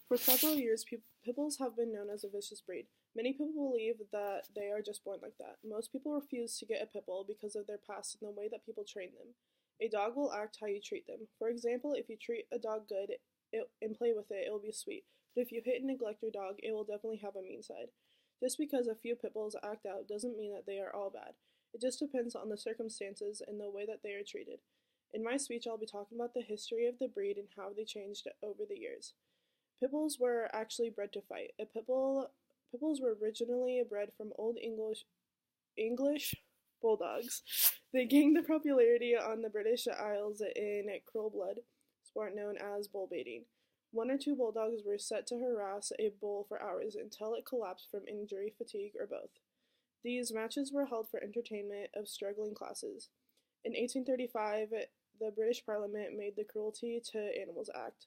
For several years, pit bulls have been known as a vicious breed. Many people believe that they are just born like that. Most people refuse to get a pit bull because of their past and the way that people train them. A dog will act how you treat them. For example, if you treat a dog good and play with it, it will be sweet. But if you hit and neglect your dog, it will definitely have a mean side. Just because a few pit bulls act out doesn't mean that they are all bad. It just depends on the circumstances and the way that they are treated. In my speech, I'll be talking about the history of the breed and how they changed over the years. Pit bulls were actually bred to fight. Pit bulls were originally bred from Old English bulldogs. They gained the popularity on the British Isles in cruel blood sport known as bull baiting. One or two bulldogs were set to harass a bull for hours until it collapsed from injury, fatigue, or both. These matches were held for entertainment of struggling classes. In 1835, the British Parliament made the Cruelty to Animals Act.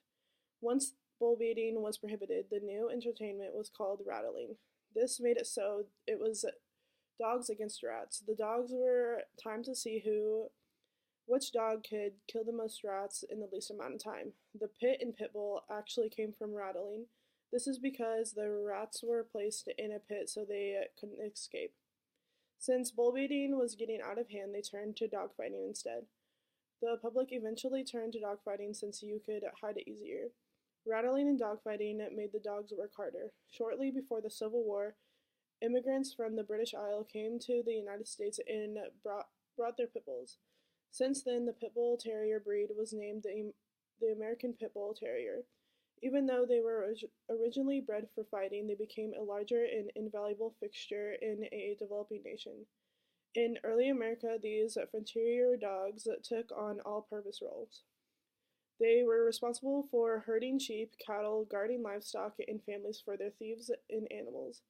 Once bull baiting was prohibited, the new entertainment was called rattling. This made it so it was dogs against rats. The dogs were timed to see which dog could kill the most rats in the least amount of time. The pit and pit bull actually came from rattling. This is because the rats were placed in a pit so they couldn't escape. Since bull baiting was getting out of hand, they turned to dogfighting instead. The public eventually turned to dogfighting since you could hide it easier. Rattling and dogfighting made the dogs work harder. Shortly before the Civil War, immigrants from the British Isles came to the United States and brought their pit bulls. Since then, the pit bull terrier breed was named the American Pit Bull Terrier. Even though they were originally bred for fighting, they became a larger and invaluable fixture in a developing nation. In early America, these frontier dogs took on all-purpose roles. They were responsible for herding sheep, cattle, guarding livestock, and families for their thieves and animals.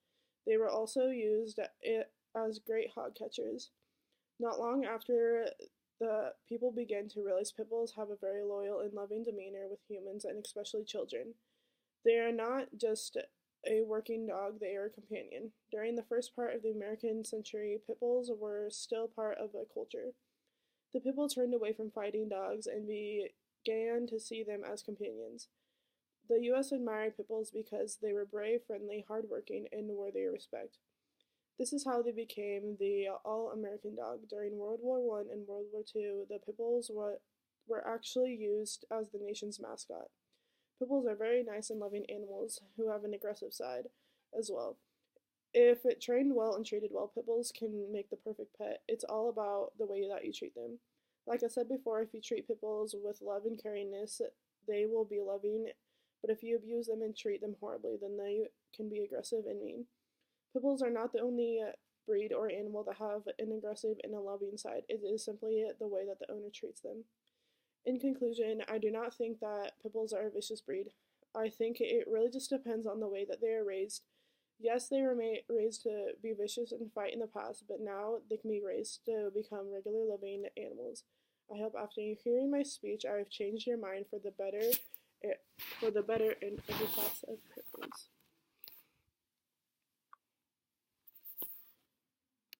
They were also used as great hog catchers. Not long after, the people began to realize pit bulls have a very loyal and loving demeanor with humans and especially children. They are not just a working dog, they are a companion. During the first part of the American century, pit bulls were still part of a culture. The pit bull turned away from fighting dogs and began to see them as companions. The U.S. admired pit bulls because they were brave, friendly, hardworking, and worthy of respect. This is how they became the all-American dog. During World War I and World War II, the pit bulls were actually used as the nation's mascot. Pit bulls are very nice and loving animals who have an aggressive side as well. If trained well and treated well, pit bulls can make the perfect pet. It's all about the way that you treat them. Like I said before, if you treat pit bulls with love and caringness, they will be loving, but if you abuse them and treat them horribly, then they can be aggressive and mean. Pit bulls are not the only breed or animal that have an aggressive and a loving side. It is simply the way that the owner treats them. In conclusion, I do not think that pit bulls are a vicious breed. I think it really just depends on the way that they are raised. Yes, they were raised to be vicious and fight in the past, but now they can be raised to become regular living animals. I hope after hearing my speech, I have changed your mind for the better in every class of pit bulls.